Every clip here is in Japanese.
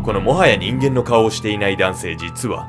このもはや人間の顔をしていない男性、実は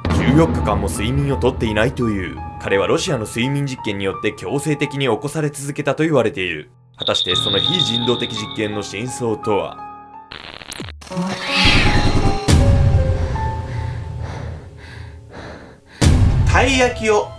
14日間も睡眠をとっていないという。彼はロシアの睡眠実験によって強制的に起こされ続けたと言われている。果たしてその非人道的実験の真相とは。たい焼きを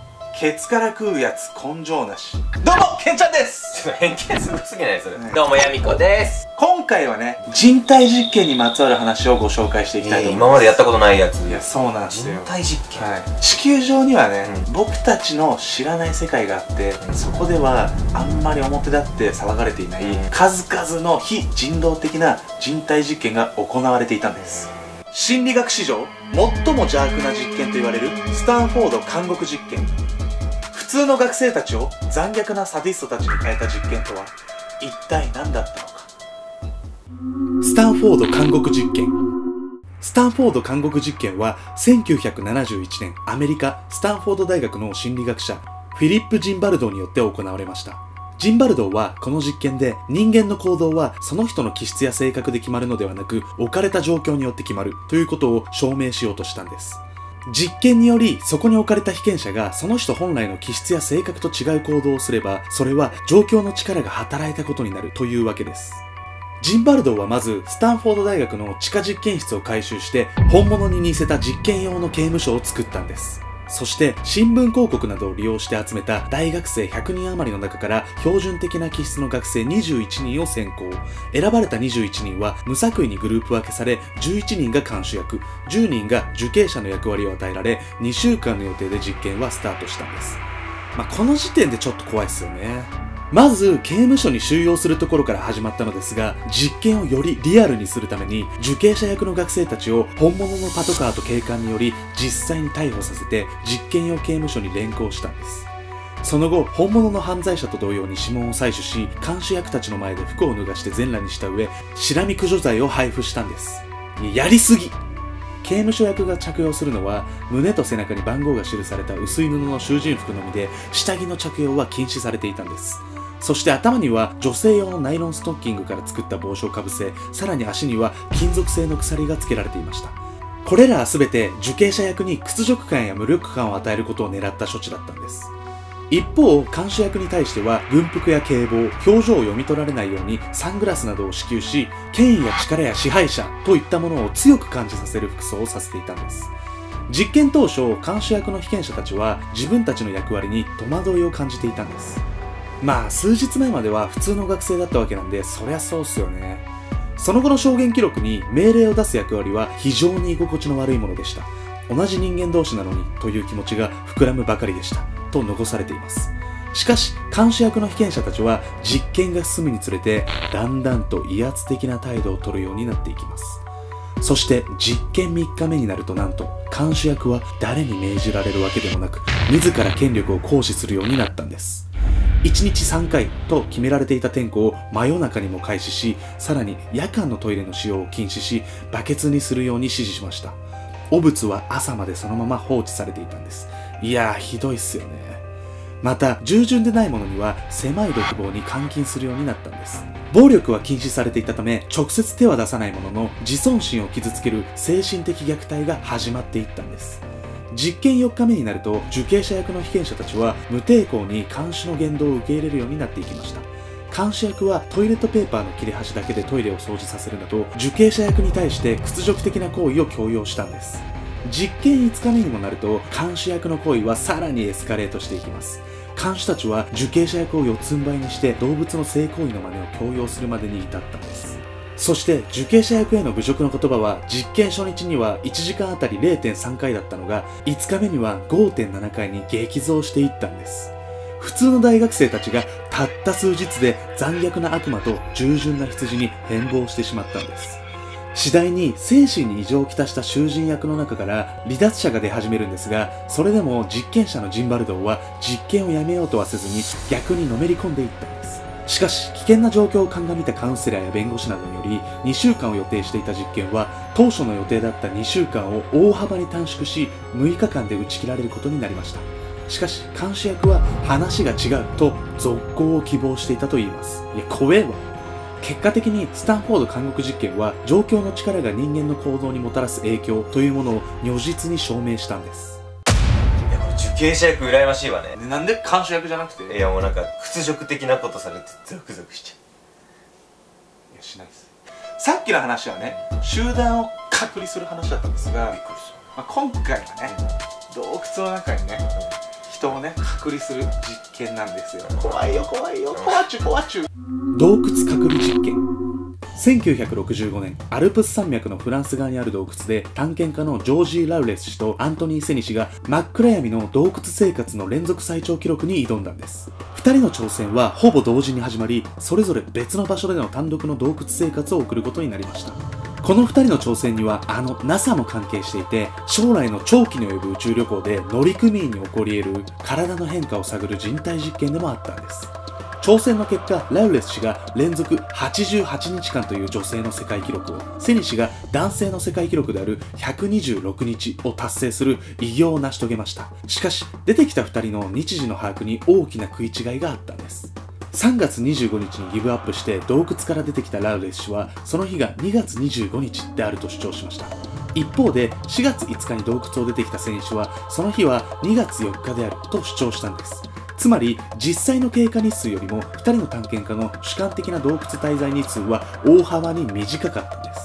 ケツから食うやつ根性なし。どうもケンちゃんです。ちょっと偏見すごすぎないそれ。どうもヤミコです。今回はね、人体実験にまつわる話をご紹介していきたいと思います。今までやったことないやつ。いや、そうなんですよ。人体実験、はい、地球上にはね、僕たちの知らない世界があって、そこではあんまり表立って騒がれていない、数々の非人道的な人体実験が行われていたんです。心理学史上最も邪悪な実験と言われるスタンフォード監獄実験。普通の学生たちを残虐なサディストたちに変えた実験とは一体何だったのか。スタンフォード監獄実験。スタンフォード監獄実験は1971年アメリカスタンフォード大学の心理学者フィリップ・ジンバルドーによって行われました。ジンバルドーはこの実験で人間の行動はその人の気質や性格で決まるのではなく置かれた状況によって決まるということを証明しようとしたんです。実験によりそこに置かれた被験者がその人本来の気質や性格と違う行動をすればそれは状況の力が働いたことになるというわけです。ジンバルドーはまずスタンフォード大学の地下実験室を改修して本物に似せた実験用の刑務所を作ったんです。そして新聞広告などを利用して集めた大学生100人余りの中から標準的な気質の学生21人を選考。選ばれた21人は無作為にグループ分けされ、11人が看守役、10人が受刑者の役割を与えられ、2週間の予定で実験はスタートしたんです。この時点でちょっと怖いですよね。まず刑務所に収容するところから始まったのですが、実験をよりリアルにするために受刑者役の学生たちを本物のパトカーと警官により実際に逮捕させて実験用刑務所に連行したんです。その後本物の犯罪者と同様に指紋を採取し、看守役たちの前で服を脱がして全裸にした上、シラミ駆除剤を配布したんです。やりすぎ。刑務所役が着用するのは胸と背中に番号が記された薄い布の囚人服のみで、下着の着用は禁止されていたんです。そして頭には女性用のナイロンストッキングから作った帽子をかぶせ、さらに足には金属製の鎖が付けられていました。これらは全て受刑者役に屈辱感や無力感を与えることを狙った処置だったんです。一方、看守役に対しては軍服や警棒、表情を読み取られないようにサングラスなどを支給し、権威や力や支配者といったものを強く感じさせる服装をさせていたんです。実験当初、看守役の被験者たちは自分たちの役割に戸惑いを感じていたんです。数日前までは普通の学生だったわけなんで、そりゃそうっすよね。その後の証言記録に命令を出す役割は非常に居心地の悪いものでした。同じ人間同士なのにという気持ちが膨らむばかりでしたと残されています。しかし看守役の被験者たちは実験が進むにつれてだんだんと威圧的な態度を取るようになっていきます。そして実験3日目になると、なんと看守役は誰に命じられるわけでもなく自ら権力を行使するようになったんです。1日3回と決められていた点呼を真夜中にも開始し、さらに夜間のトイレの使用を禁止し、バケツにするように指示しました。汚物は朝までそのまま放置されていたんです。いやー、ひどいっすよね。また従順でない者には狭い独房に監禁するようになったんです。暴力は禁止されていたため直接手は出さないものの、自尊心を傷つける精神的虐待が始まっていったんです。実験4日目になると受刑者役の被験者たちは無抵抗に看守の言動を受け入れるようになっていきました。看守役はトイレットペーパーの切れ端だけでトイレを掃除させるなど、受刑者役に対して屈辱的な行為を強要したんです。実験5日目にもなると看守役の行為はさらにエスカレートしていきます。看守たちは受刑者役を四つん這いにして動物の性行為の真似を強要するまでに至ったんです。そして受刑者役への侮辱の言葉は実験初日には1時間あたり 0.3 回だったのが5日目には 5.7 回に激増していったんです。普通の大学生たちがたった数日で残虐な悪魔と従順な羊に変貌してしまったんです。次第に精神に異常をきたした囚人役の中から離脱者が出始めるんですが、それでも実験者のジンバルドーは実験をやめようとはせずに逆にのめり込んでいったんです。しかし危険な状況を鑑みたカウンセラーや弁護士などにより2週間を予定していた実験は当初の予定だった2週間を大幅に短縮し6日間で打ち切られることになりました。しかし看守役は話が違うと続行を希望していたといいます。いや怖えわ。結果的にスタンフォード監獄実験は状況の力が人間の行動にもたらす影響というものを如実に証明したんです。いや、これ受刑者役羨ましいわね。なんで監視役じゃなくて？いや、もうなんか屈辱的なことされてゾクゾクしちゃう。いや、しないです。さっきの話はね、集団を隔離する話だったんですが、今回はね、洞窟の中にね、人をね、隔離する実験なんですよ。怖いよ、怖いよ、怖っちゅ怖っちゅ。洞窟隔離実験。1965年、アルプス山脈のフランス側にある洞窟で、探検家のジョージー・ラウレス氏とアントニー・セニ氏が真っ暗闇の洞窟生活の連続最長記録に挑んだんです。2人の挑戦はほぼ同時に始まり、それぞれ別の場所での単独の洞窟生活を送ることになりました。この2人の挑戦にはNASA も関係していて、将来の長期に及ぶ宇宙旅行で乗組員に起こり得る体の変化を探る人体実験でもあったんです。挑戦の結果、ラウレス氏が連続88日間という女性の世界記録を、セニ氏が男性の世界記録である126日を達成する偉業を成し遂げました。しかし、出てきた2人の日時の把握に大きな食い違いがあったんです。3月25日にギブアップして洞窟から出てきたラウレス氏は、その日が2月25日であると主張しました。一方で、4月5日に洞窟を出てきたセニ氏は、その日は2月4日であると主張したんです。つまり、実際の経過日数よりも2人の探検家の主観的な洞窟滞在日数は大幅に短かったんです。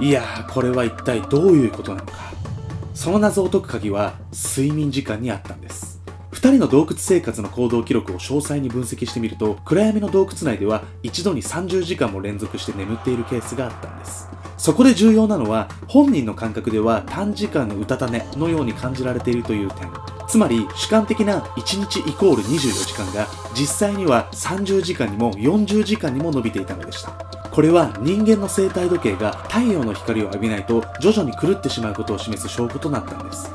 いやー、これは一体どういうことなのか。その謎を解く鍵は睡眠時間にあったんです。2人の洞窟生活の行動記録を詳細に分析してみると、暗闇の洞窟内では一度に30時間も連続して眠っているケースがあったんです。そこで重要なのは、本人の感覚では短時間のうたた寝のように感じられているという点。つまり主観的な1日イコール24時間が実際には30時間にも40時間にも伸びていたのでした。これは人間の生体時計が太陽の光を浴びないと徐々に狂ってしまうことを示す証拠となったんです。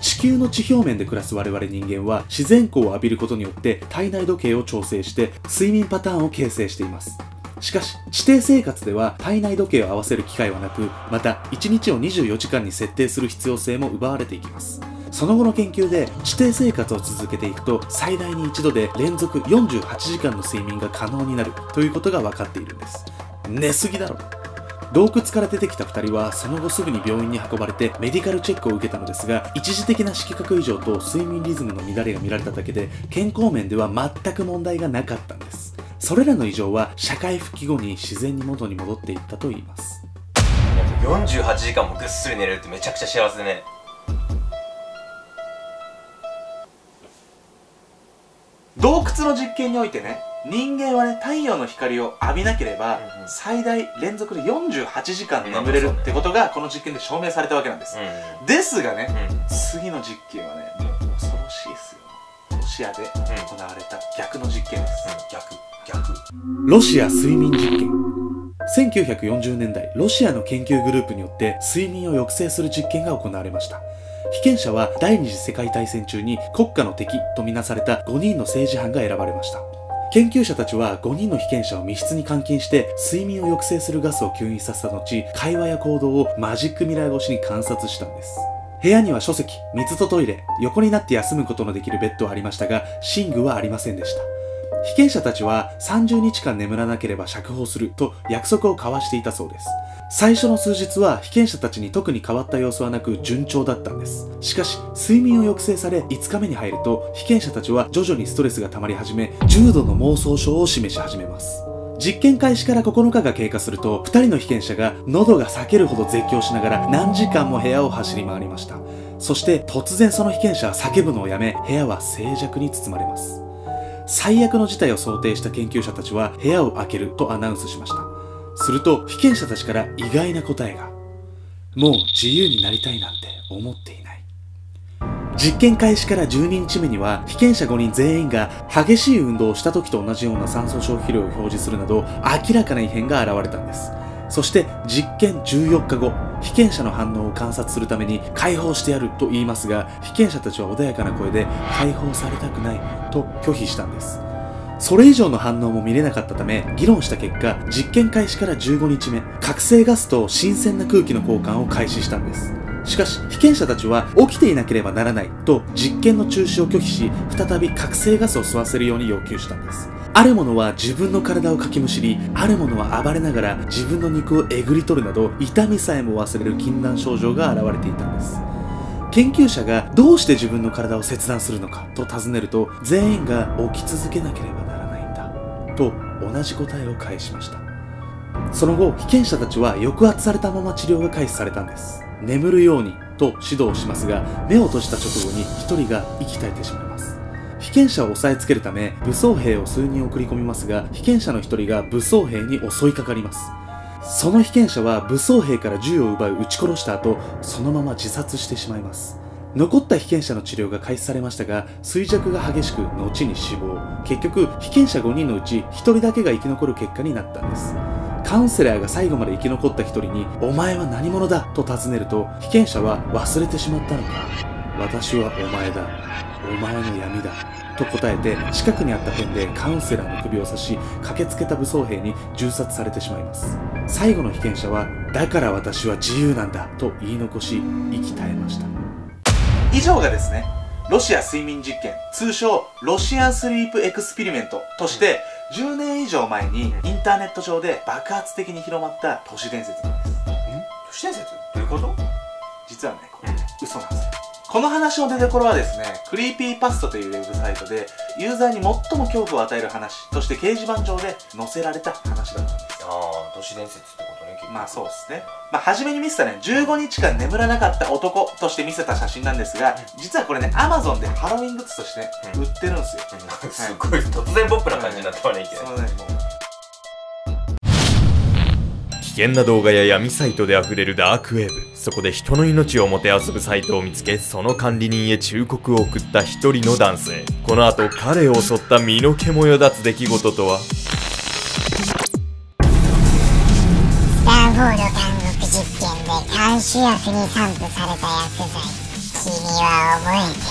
地球の地表面で暮らす我々人間は自然光を浴びることによって体内時計を調整して睡眠パターンを形成しています。しかし、地底生活では体内時計を合わせる機会はなく、また1日を24時間に設定する必要性も奪われていきます。その後の研究で地底生活を続けていくと最大に一度で連続48時間の睡眠が可能になるということが分かっているんです。寝すぎだろ。洞窟から出てきた2人はその後すぐに病院に運ばれてメディカルチェックを受けたのですが、一時的な色覚異常と睡眠リズムの乱れが見られただけで健康面では全く問題がなかったんです。それらの異常は社会復帰後に自然に元に戻っていったといいます。48時間もぐっすり寝れるってめちゃくちゃ幸せね。洞窟の実験においてね、人間はね、太陽の光を浴びなければ、最大連続で48時間眠れるってことがこの実験で証明されたわけなんです。ですがね、次の実験はね、もう恐ろしいですよ。ロシアで行われた逆の実験です。逆。ロシア睡眠実験。1940年代、ロシアの研究グループによって睡眠を抑制する実験が行われました。被験者は第二次世界大戦中に国家の敵とみなされた5人の政治犯が選ばれました。研究者たちは5人の被験者を密室に監禁して睡眠を抑制するガスを吸引させた後、会話や行動をマジックミラー越しに観察したんです。部屋には書籍、水とトイレ、横になって休むことのできるベッドはありましたが、寝具はありませんでした。被験者たちは30日間眠らなければ釈放すると約束を交わしていたそうです。最初の数日は被験者たちに特に変わった様子はなく順調だったんです。しかし、睡眠を抑制され5日目に入ると、被験者たちは徐々にストレスが溜まり始め、重度の妄想症を示し始めます。実験開始から9日が経過すると、2人の被験者が喉が裂けるほど絶叫しながら何時間も部屋を走り回りました。そして突然その被験者は叫ぶのをやめ、部屋は静寂に包まれます。最悪の事態を想定した研究者たちは部屋を開けるとアナウンスしました。すると被験者たちから意外な答えが。もう自由になりたいなんて思っていない。実験開始から12日目には被験者5人全員が激しい運動をした時と同じような酸素消費量を表示するなど明らかな異変が現れたんです。そして実験14日後、被験者の反応を観察するために解放してやると言いますが、被験者たちは穏やかな声で解放されたくないと拒否したんです。それ以上の反応も見れなかったため、議論した結果、実験開始から15日目、覚醒ガスと新鮮な空気の交換を開始したんです。しかし、被験者たちは起きていなければならないと実験の中止を拒否し、再び覚醒ガスを吸わせるように要求したんです。ある者は自分の体をかきむしり、ある者は暴れながら自分の肉をえぐり取るなど、痛みさえも忘れる禁断症状が現れていたんです。研究者がどうして自分の体を切断するのかと尋ねると、全員が起き続けなければならないんだと同じ答えを返しました。その後、被験者たちは抑圧されたまま治療が開始されたんです。眠るようにと指導しますが、目を閉じた直後に1人が息絶えてしまいます。被験者を押さえつけるため武装兵を数人送り込みますが、被験者の1人が武装兵に襲いかかります。その被験者は武装兵から銃を奪い撃ち殺した後、そのまま自殺してしまいます。残った被験者の治療が開始されましたが、衰弱が激しく後に死亡。結局被験者5人のうち1人だけが生き残る結果になったんです。カウンセラーが最後まで生き残った1人に「お前は何者だ?」と尋ねると、被験者は忘れてしまったのか「私はお前だ、お前の闇だ」と答えて、近くにあったペンでカウンセラーの首を刺し、駆けつけた武装兵に銃殺されてしまいます。最後の被験者は「だから私は自由なんだ」と言い残し息絶えました。以上がですね、ロシア睡眠実験、通称ロシアンスリープエクスペリメントとして10年以上前にインターネット上で爆発的に広まった都市伝説なんです。都市伝説どういうこと？実はね、これ嘘なんですよ。この話の出所はですね、クリーピーパストというウェブサイトでユーザーに最も恐怖を与える話として掲示板上で載せられた話だったんです。ああ、都市伝説ってことね。まあそうですね。初めに見せたね、15日間眠らなかった男として見せた写真なんですが、実はこれね、Amazon でハロウィングッズとしてね、売ってるんですよ。すごい突然ポップな感じになったわね、いきなり。危険な動画や闇サイトで溢れるダークウェブ。そこで人の命をもてあそぶサイトを見つけ、その管理人へ忠告を送った一人の男性。この後、彼を襲った身の毛もよだつ出来事とは？スタンフォード監獄実験で監視薬に散布された薬剤、君は覚えて